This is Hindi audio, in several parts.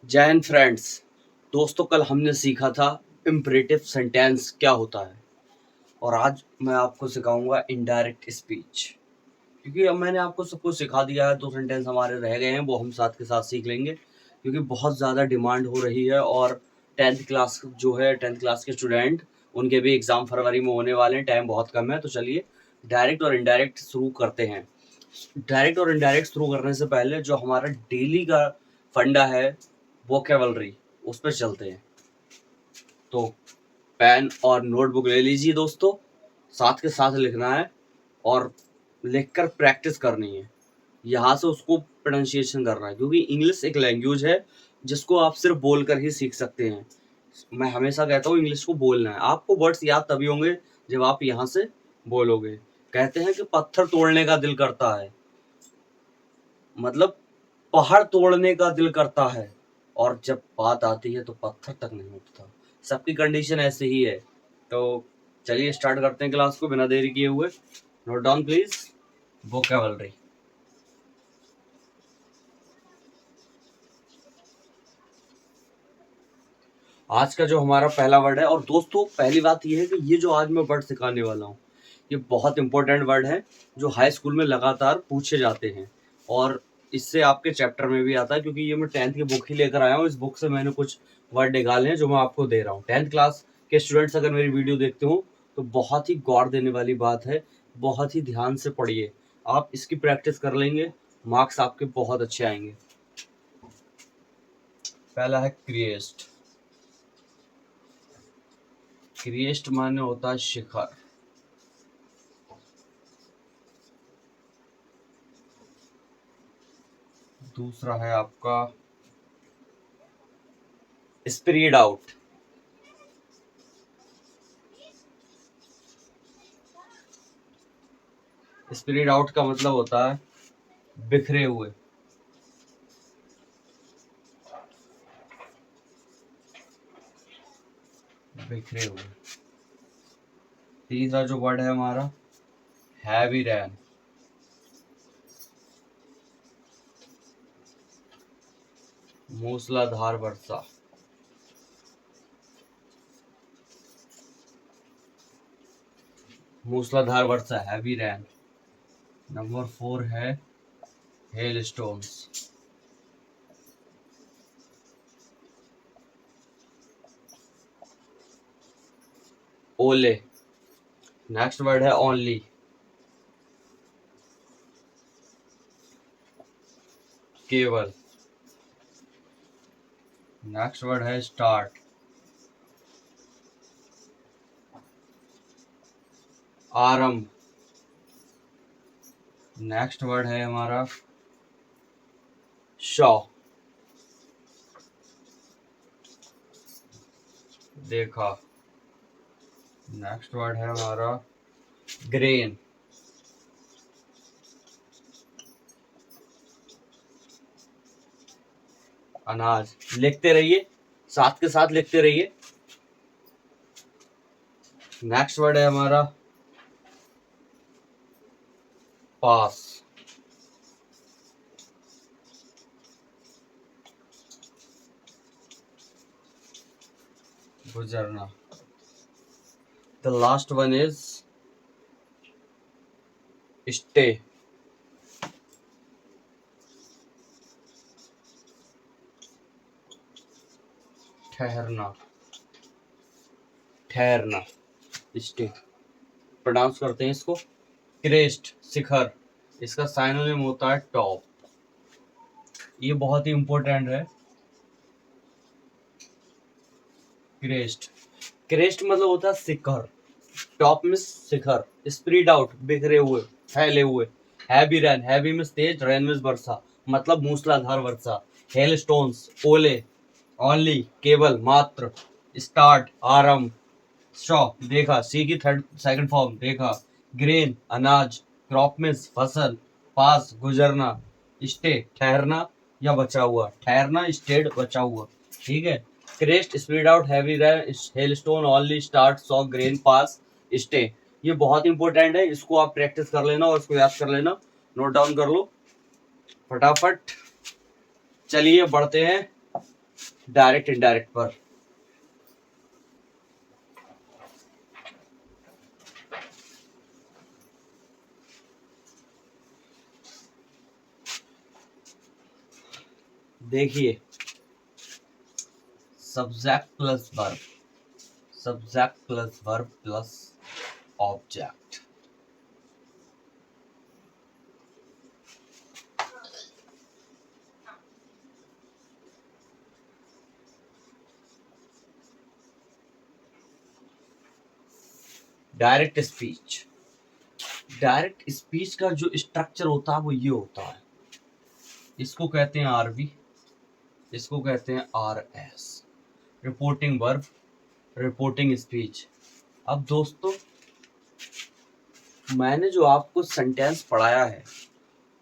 जय हिंद फ्रेंड्स। दोस्तों, कल हमने सीखा था इम्परेटिव सेंटेंस क्या होता है और आज मैं आपको सिखाऊंगा इनडायरेक्ट स्पीच। क्योंकि अब मैंने आपको सब कुछ सिखा दिया है, 2 सेंटेंस हमारे रह गए हैं, वो हम साथ के साथ सीख लेंगे क्योंकि बहुत ज़्यादा डिमांड हो रही है। और 10th क्लास के स्टूडेंट, उनके भी एग्ज़ाम फरवरी में होने वाले हैं, टाइम बहुत कम है। तो चलिए डायरेक्ट और इनडायरेक्ट शुरू करते हैं। डायरेक्ट और इनडायरेक्ट शुरू करने से पहले जो हमारा डेली का फंडा है वोकैबुलरी, उस पर चलते हैं। तो पेन और नोटबुक ले लीजिए दोस्तों, साथ के साथ लिखना है और लिखकर प्रैक्टिस करनी है। यहाँ से उसको प्रोनाउंसिएशन करना है क्योंकि इंग्लिश एक लैंग्वेज है जिसको आप सिर्फ बोलकर ही सीख सकते हैं। मैं हमेशा कहता हूँ इंग्लिश को बोलना है। आपको वर्ड्स याद तभी होंगे जब आप यहाँ से बोलोगे। कहते हैं कि पत्थर तोड़ने का दिल करता है, मतलब पहाड़ तोड़ने का दिल करता है, और जब बात आती है तो पत्थर तक नहीं उठता। सबकी कंडीशन ऐसे ही है। तो चलिए स्टार्ट करते हैं क्लास को बिना देरी किए हुए। Note down please vocabulary. आज का जो हमारा पहला वर्ड है, और दोस्तों पहली बात ये है कि ये जो आज मैं वर्ड सिखाने वाला हूँ ये बहुत इंपॉर्टेंट वर्ड है जो हाई स्कूल में लगातार पूछे जाते हैं और इससे आपके चैप्टर में भी आता है। क्योंकि ये मैं 10th की बुक ही लेकर आया हूँ, इस बुक से मैंने कुछ वर्ड निकाले हैं जो मैं आपको दे रहा हूँ। 10th क्लास के स्टूडेंट्स अगर मेरी वीडियो देखते हो तो बहुत ही गौर देने वाली बात है, बहुत ही ध्यान से पढ़िए। आप इसकी प्रैक्टिस कर लेंगे, मार्क्स आपके बहुत अच्छे आएंगे। पहला है क्रिएस्ट। क्रिएस्ट माने होता है शिखर। दूसरा है आपका स्प्रेड आउट। स्प्रेड आउट का मतलब होता है बिखरे हुए। बिखरे हुए। तीसरा जो वर्ड है हमारा हैवी रैन। मूसलाधार वर्षा। मूसलाधार वर्षा, हैवी रैन। नंबर 4 है हेल स्टोन्स। ओले। नेक्स्ट वर्ड है ओनली। केवल। नेक्स्ट वर्ड है स्टार्ट। आरंभ। नेक्स्ट वर्ड है हमारा शॉ। देखा। नेक्स्ट वर्ड है हमारा ग्रेन। अनाज। लिखते रहिए, साथ के साथ लिखते रहिए। नेक्स्ट वर्ड है हमारा पास। गुजरना। The last one is stay. ठहरना। ठहरना, स्टे। प्रोनाउंस करते हैं इसको क्रेस्ट, शिखर। इसका साइनोनिम होता है टॉप। ये बहुत ही इंपॉर्टेंट है। क्रेस्ट। क्रेस्ट मतलब होता है शिखर। टॉप में शिखर। स्प्रेड आउट, बिखरे हुए, फैले हुए। हैवी रैन, हैवी में तेज, रैन में वर्षा, मतलब मूसलाधार वर्षा। हेल स्टोन्स, ओले। ओनली, केवल, मात्र। स्टार्ट, आरंभ। शॉ, देखा। सी की थर्ड सेकंड फॉर्म, देखा। ग्रेन, अनाज। क्रॉप में फसल। पास, गुजरना। स्टे, ठहरना या बचा हुआ। ठहरना, स्टेड, बचा हुआ। ठीक है। Crest, spread out, heavy rain, hailstone, only, start, saw, grain, pass, stay. ये बहुत इंपॉर्टेंट है, इसको आप प्रैक्टिस कर लेना और इसको याद कर लेना। नोट डाउन कर लो फटाफट। चलिए बढ़ते हैं डायरेक्ट इनडायरेक्ट पर। देखिए, subject plus verb, subject plus verb plus object. Direct speech, direct speech का जो स्ट्रक्चर होता है वो ये होता है, इसको कहते हैं आरवी, इसको कहते हैं RS, reporting verb, reporting speech. अब दोस्तों, मैंने जो आपको सेंटेंस पढ़ाया है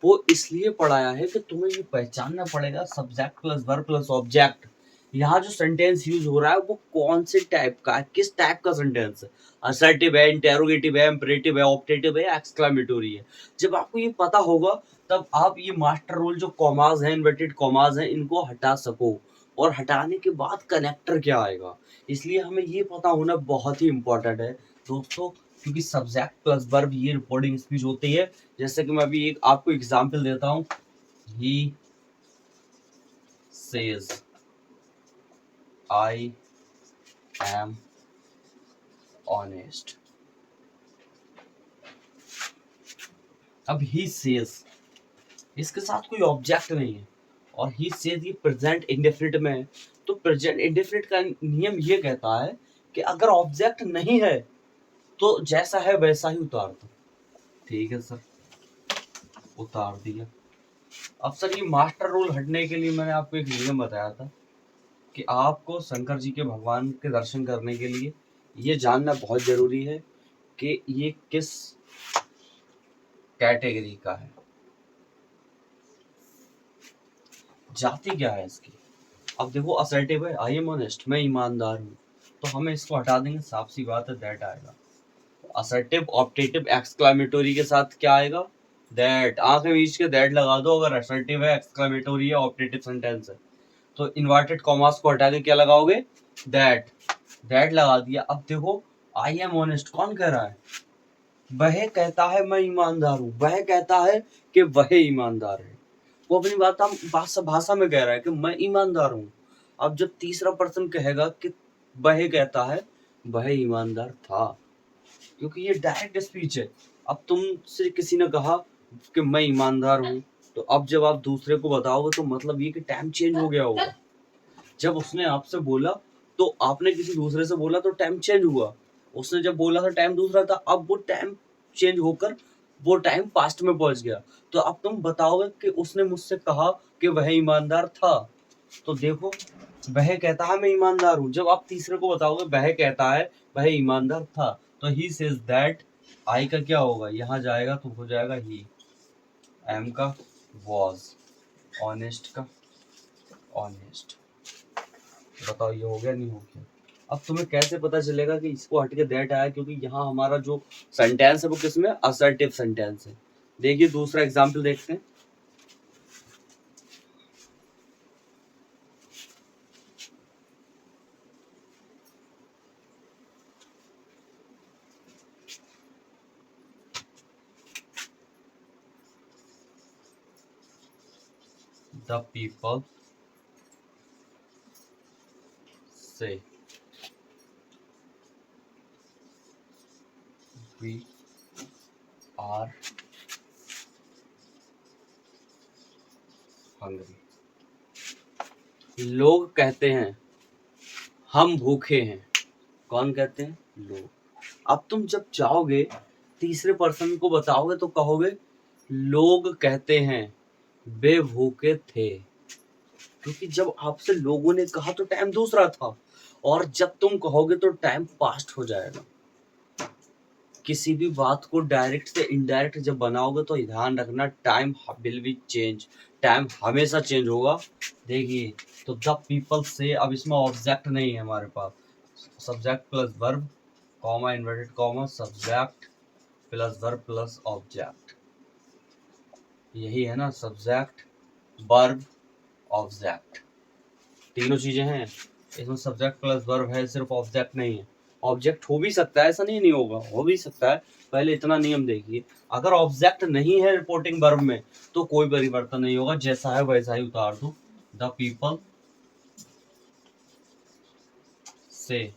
वो इसलिए पढ़ाया है कि तुम्हें ये पहचानना पड़ेगा subject plus verb plus object. यहाँ जो सेंटेंस यूज हो रहा है वो कौन से टाइप का है, किस टाइप का सेंटेंस है। असर्टिव है, इंटेरोगेटिव है, इंपरेटिव है, ऑप्टेटिव है, एक्सक्लेमेटरी है। जब आपको ये पता होगा तब आप ये मास्टर रूल जो कॉमाज हैं, इन्वर्टेड कॉमाज हैं, इनको हटा सको। और हटाने के बाद कनेक्टर क्या आएगा, इसलिए हमें ये पता होना बहुत ही इंपॉर्टेंट है दोस्तों। क्योंकि सब्जेक्ट प्लस वर्ब ये रिपोर्टिंग स्पीच होती है। जैसे कि मैं अभी एक आपको एग्जांपल देता हूं, he says I am honest. अब ही सेज, इसके साथ कोई ऑब्जेक्ट नहीं है और ही सेज ये प्रेजेंट इंडेफिनिट में है। तो प्रेजेंट इंडेफिनिट का नियम ये कहता है कि अगर ऑब्जेक्ट नहीं है तो जैसा है वैसा ही उतार दो। ठीक है सर, उतार दिया। अब सर ये मास्टर रूल हटने के लिए मैंने आपको एक नियम बताया था कि आपको शंकर जी के भगवान के दर्शन करने के लिए ये जानना बहुत जरूरी है कि ये किस कैटेगरी का है, जाति क्या है इसकी। अब देखो, असर्टिव है, आई एम ऑनेस्ट, मैं ईमानदार हूँ, तो हमें इसको हटा देंगे, साफ सी बात है, दैट आएगा। असर्टिव, ऑप्टेटिव, एक्सक्लेमेटरी के साथ क्या आएगा, दैट। आंख में बीच के दैट लगा दो अगर असर्टिव है, एक्सक्लेमेटरी है, ऑप्टेटिव सेंटेंस है। तो इन्वर्टेड कॉमास को हटा के क्या लगाओगे, दैट। दैट लगा दिया। अब देखो, आई एम ऑनेस्ट कौन कह रहा है, वह कहता है मैं ईमानदार हूँ, वह कहता है कि वह ईमानदार है। वो अपनी भाषा में कह रहा है कि मैं ईमानदार हूँ। अब जब तीसरा पर्सन कहेगा कि वह कहता है वह ईमानदार था, क्योंकि ये डायरेक्ट स्पीच है। अब तुमसे किसी ने कहा कि मैं ईमानदार हूँ, तो अब जब आप दूसरे को बताओगे तो मतलब ये कि टाइम चेंज हो गया होगा। जब उसने आपसे बोला तो आपने किसी दूसरे से बोला तो टाइम चेंज हुआ। उसने जब बोला था टाइम दूसरा था, अब वो टाइम चेंज होकर वो टाइम पास्ट में पहुंच गया। तो अब तुम बताओगे कि उसने मुझसे कहा कि वह ईमानदार था, तो देखो, वह कहता है मैं ईमानदार हूँ। जब आप तीसरे को बताओगे वह कहता है वह ईमानदार था, तो ही सेज दैट। आई का क्या होगा, यहाँ जाएगा तो हो जाएगा ही, एम का वॉज, ऑनेस्ट का ऑनेस्ट। बताओ ये हो गया नहीं हो गया। अब तुम्हें कैसे पता चलेगा कि इसको हट के दैट आया, क्योंकि यहाँ हमारा जो सेंटेंस है वो किसमें, असर्टिव सेंटेंस है। देखिए दूसरा एग्जाम्पल देखते हैं। द पीपल से वी आर हंग्री। लोग कहते हैं हम भूखे हैं। कौन कहते हैं, लोग। अब तुम जब जाओगे तीसरे पर्सन को बताओगे तो कहोगे लोग कहते हैं वे भूखे थे, क्योंकि जब आपसे लोगों ने कहा तो टाइम दूसरा था, और जब तुम कहोगे तो टाइम पास्ट हो जाएगा। किसी भी बात को डायरेक्ट से इनडायरेक्ट जब बनाओगे तो ध्यान रखना time will be change, time हमेशा चेंज होगा। देखिए, तो द पीपल से, अब इसमें ऑब्जेक्ट नहीं है हमारे पास, subject plus verb comma inverted comma subject plus verb plus object, यही है ना, सब्जेक्ट वर्ब ऑब्जेक्ट। तीनों चीजें हैं इसमें, सब्जेक्ट प्लस वर्ब है, सिर्फ ऑब्जेक्ट नहीं है। ऑब्जेक्ट हो भी सकता है, ऐसा नहीं होगा, हो भी सकता है। पहले इतना नियम देखिए, अगर ऑब्जेक्ट नहीं है रिपोर्टिंग वर्ब में तो कोई परिवर्तन नहीं होगा, जैसा है वैसा ही उतार दो। द पीपल से।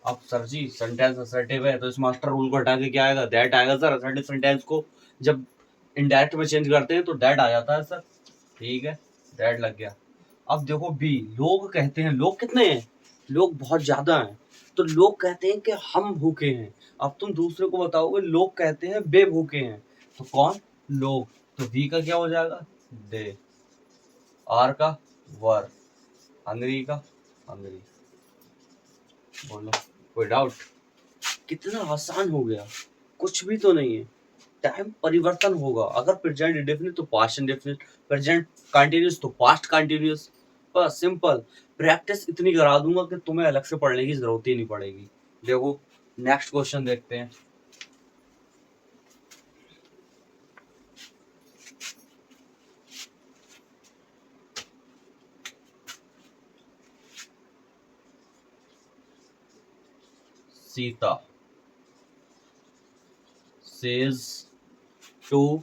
अब सर जी सेंटेंस असर्टिव है तो इस मास्टर रूल को हटा के क्या आएगा, दैट आएगा सर। असर्टिव सेंटेंस को जब इनडायरेक्ट में चेंज करते हैं तो दैट आ जाता है सर। ठीक है, दैट लग गया। अब देखो बी, लोग कहते हैं, लोग कितने हैं, लोग बहुत ज्यादा हैं, तो लोग कहते हैं कि हम भूखे हैं। अब तुम दूसरे को बताओगे लोग कहते हैं बे भूखे हैं, तो कौन, लोग, तो वी का क्या हो जाएगा, दे, आर का वर, हंगरी का हंगरी। बोलो कोई डाउट, कितना आसान हो गया, कुछ भी तो नहीं है। टाइम परिवर्तन होगा, अगर प्रेजेंट इंडेफिनिट तो पास्ट इंडेफिनिट, प्रेजेंट कंटिन्यूअस तो पास्ट कंटिन्यूअस, बस सिंपल। प्रैक्टिस इतनी करा दूंगा कि तुम्हें अलग से पढ़ने की जरूरत ही नहीं पड़ेगी। देखो नेक्स्ट क्वेश्चन देखते हैं। Sita says to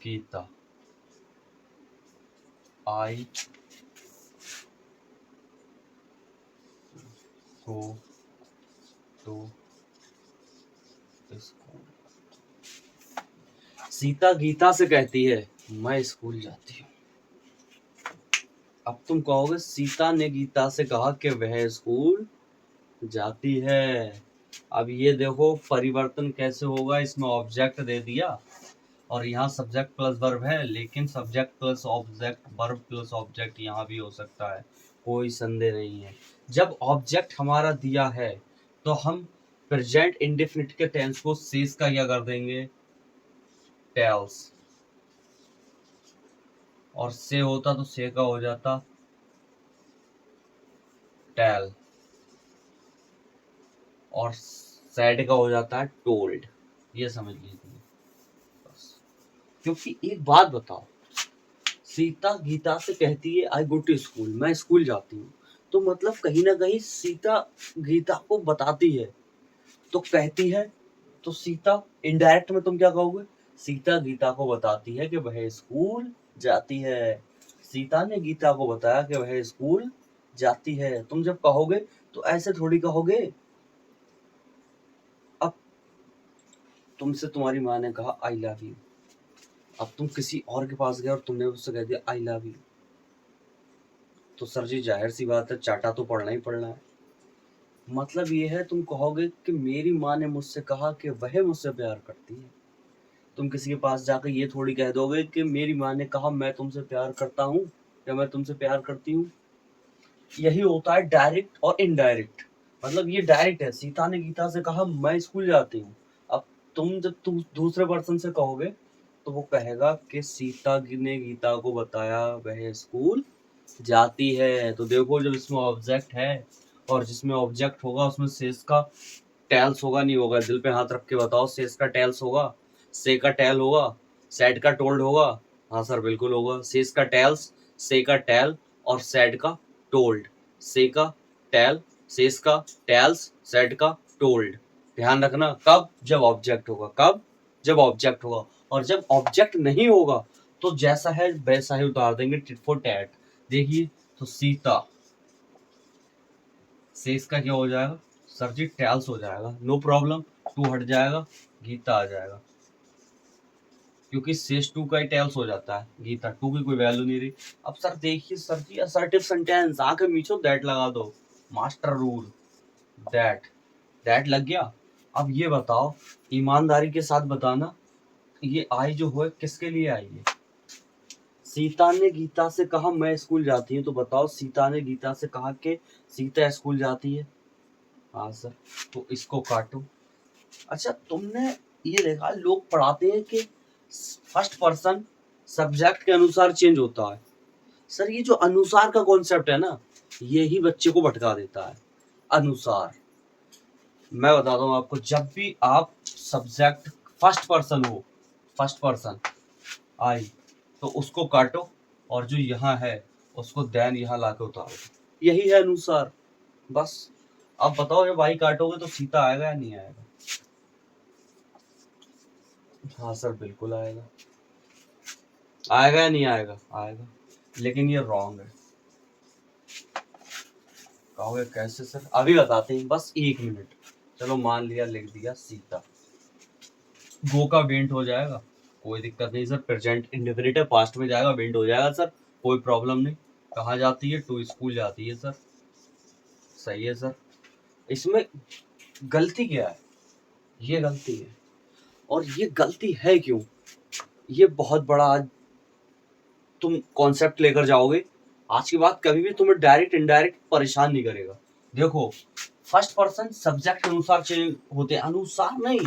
Gita, I go to school. Sita Gita से कहती है मैं स्कूल जाती हूँ। अब तुम कहोगे सीता ने गीता से कहा कि वह स्कूल जाती है। अब ये देखो परिवर्तन कैसे होगा, इसमें ऑब्जेक्ट दे दिया और यहाँ सब्जेक्ट प्लस वर्ब है, लेकिन subject plus object, verb plus object यहाँ भी हो सकता है, कोई संदेह नहीं है। जब ऑब्जेक्ट हमारा दिया है तो हम प्रेजेंट इंडेफिनिट के टेंस को सेज का क्या कर देंगे, टेल्स, और से होता तो से का हो जाता टेल, और सैड का हो जाता है टोल्ड। ये समझ लीजिए बस। क्योंकि एक बात बताओ, सीता गीता से कहती है आई गो टू स्कूल, मैं स्कूल जाती हूँ, तो मतलब कहीं ना कहीं सीता गीता को बताती है, तो कहती है, तो सीता इनडायरेक्ट में तुम क्या कहोगे, सीता गीता को बताती है कि वह स्कूल जाती है। सीता ने गीता को बताया कि वह स्कूल जाती है। तुम जब कहोगे तो ऐसे थोड़ी कहोगे। अब तुमसे तुम्हारी माँ ने कहा आई लव यू, अब तुम किसी और के पास गए और तुमने उससे कह दिया आई लव यू, तो सर जी जाहिर सी बात है चाटा तो पड़ना ही पड़ना है। मतलब ये है, तुम कहोगे कि मेरी माँ ने मुझसे कहा कि वह मुझसे प्यार करती है। तुम किसी के पास जाकर ये थोड़ी कह दोगे कि मेरी माँ ने कहा मैं तुमसे प्यार करता हूँ या मैं तुमसे प्यार करती हूँ। यही होता है डायरेक्ट और इनडायरेक्ट। मतलब ये डायरेक्ट है, सीता ने गीता से कहा मैं स्कूल जाती हूँ। अब तुम जब तुम दूसरे पर्सन से कहोगे तो वो कहेगा कि सीता ने गीता को बताया वह स्कूल जाती है। तो देखो जब इसमें ऑब्जेक्ट है और जिसमें ऑब्जेक्ट होगा उसमें सेस का टेल्स होगा, नहीं होगा, दिल पे हाथ रख के बताओ, सेस का टेल्स होगा, से का टेल होगा, सेड का टोल्ड होगा। हाँ सर बिल्कुल होगा, सेस का टेल्स, से का टेल और सेड का टोल्ड। से का टेल, सेस का टेल्स, सेड का टोल्ड। ध्यान रखना, कब, जब ऑब्जेक्ट होगा, कब, जब ऑब्जेक्ट होगा। और जब ऑब्जेक्ट नहीं होगा तो जैसा है वैसा ही उतार देंगे, टिट फॉर टैट। देखिए तो सीता, सेस का क्या हो जाएगा सर जी, टेल्स हो जाएगा, नो प्रॉब्लम, टू हट जाएगा, गीता आ जाएगा, क्योंकि सेस टू का ही टेल्स हो जाता है, गीता टू की कोई वैल्यू नहीं रही। अब सर देखिए सर जी असर्टिव सेंटेंस, आके मीचो दैट लगा दो, मास्टर रूल, दैट, दैट लग गया। अब ये बताओ ईमानदारी के साथ बताना, ये आई जो है किसके लिए आई है। सीता ने गीता से कहा मैं स्कूल जाती हूँ, तो बताओ सीता ने गीता से कहा कि सीता स्कूल जाती है। हाँ सर, तो इसको काटो। अच्छा तुमने ये देखा लोग पढ़ाते हैं कि फर्स्ट पर्सन सब्जेक्ट के अनुसार चेंज होता है। सर ये जो अनुसार का कॉन्सेप्ट है ना, ये ही बच्चे को भटका देता है। अनुसार, मैं बताता हूँ आपको, जब भी आप सब्जेक्ट फर्स्ट पर्सन हो, फर्स्ट पर्सन, आई, तो उसको काटो और जो यहाँ है उसको देन यहाँ लाके उतारो, यही है अनुसार। बस अब बताओ जब आई काटोगे तो सीता आएगा या नहीं आएगा? हाँ सर बिल्कुल आएगा। आएगा या नहीं आएगा? आएगा। लेकिन ये रॉन्ग है। कहोगे कैसे सर? अभी बताते हैं, बस 1 मिनट। चलो मान लिया, लिख दिया सीता, गो का वेंट हो जाएगा, कोई दिक्कत नहीं सर। प्रेजेंट इंडेफिनिट है, पास्ट में जाएगा, वेंट हो जाएगा सर, कोई प्रॉब्लम नहीं। कहाँ जाती है? टू स्कूल जाती है सर। सही है सर। इसमें गलती क्या है? ये गलती है, और ये गलती है क्यों? ये बहुत बड़ा आज तुम कॉन्सेप्ट लेकर जाओगे, आज की बात कभी भी तुम्हें डायरेक्ट इनडायरेक्ट परेशान नहीं करेगा। देखो, फर्स्ट पर्सन सब्जेक्ट के अनुसार चेंज होते हैं, अनुसार नहीं।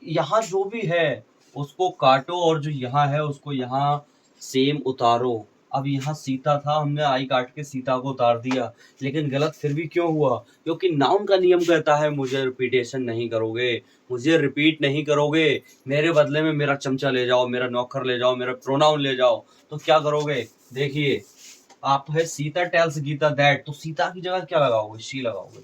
यहाँ जो भी है उसको काटो और जो यहाँ है उसको यहाँ सेम उतारो। अब यहाँ सीता था, हमने आई काट के सीता को उतार दिया, लेकिन गलत फिर भी क्यों हुआ? क्योंकि नाउन का नियम कहता है मुझे रिपीटेशन नहीं करोगे, मुझे रिपीट नहीं करोगे, मेरे बदले में मेरा चमचा ले जाओ, मेरा नौकर ले जाओ, मेरा प्रोनाउन ले जाओ। तो क्या करोगे? देखिए, आप है सीता टेल्स गीता दैट, तो सीता की जगह क्या लगाओगे? शी लगाओगे,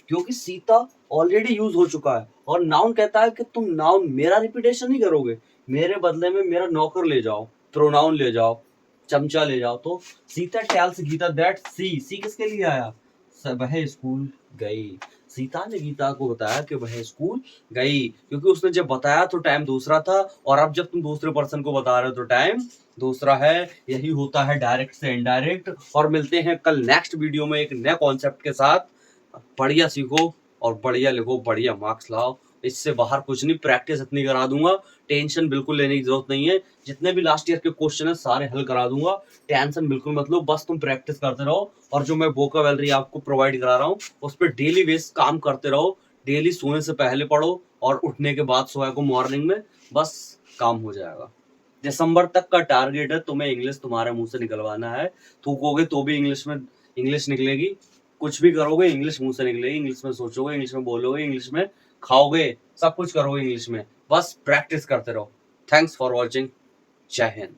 क्योंकि सीता ऑलरेडी यूज हो चुका है। और नाउन कहता है कि तुम नाउन मेरा रिपीटेशन नहीं करोगे, मेरे बदले में मेरा नौकर ले जाओ, प्रोनाउन ले जाओ, चमचा ले जाओ। तो सीता टेल्स गीता दैट सी किसके लिए आया? वह स्कूल गई। सीता ने गीता को बताया कि वह स्कूल गई, क्योंकि उसने जब बताया तो टाइम दूसरा था, और अब जब तुम दूसरे पर्सन को बता रहे हो तो टाइम दूसरा है। यही होता है डायरेक्ट से इनडायरेक्ट। और मिलते हैं कल नेक्स्ट वीडियो में एक नए कॉन्सेप्ट के साथ। बढ़िया सीखो और बढ़िया लिखो, बढ़िया मार्क्स लाओ। इससे बाहर कुछ नहीं, प्रैक्टिस इतनी करा दूंगा, टेंशन बिल्कुल लेने की जरूरत नहीं है। जितने भी लास्ट ईयर के क्वेश्चन है सारे हल करा दूंगा, टेंशन बिल्कुल मत लो, बस तुम प्रैक्टिस करते रहो। और जो मैं वोकाबुलरी आपको प्रोवाइड करा रहा हूँ उस पर डेली बेस काम करते रहो। डेली सोने से पहले पढ़ो और उठने के बाद सोया को मॉर्निंग में, बस काम हो जाएगा। दिसंबर तक का टारगेट है तुम्हें इंग्लिश तुम्हारे मुंह से निकलवाना है। थूकोगे तो भी इंग्लिश में इंग्लिश निकलेगी, कुछ भी करोगे इंग्लिश मुंह से निकलेगी, इंग्लिश में सोचोगे, इंग्लिश में बोलोगे, इंग्लिश में खाओगे, सब कुछ करोगे इंग्लिश में। बस प्रैक्टिस करते रहो। Thanks for watching. जय हिंद।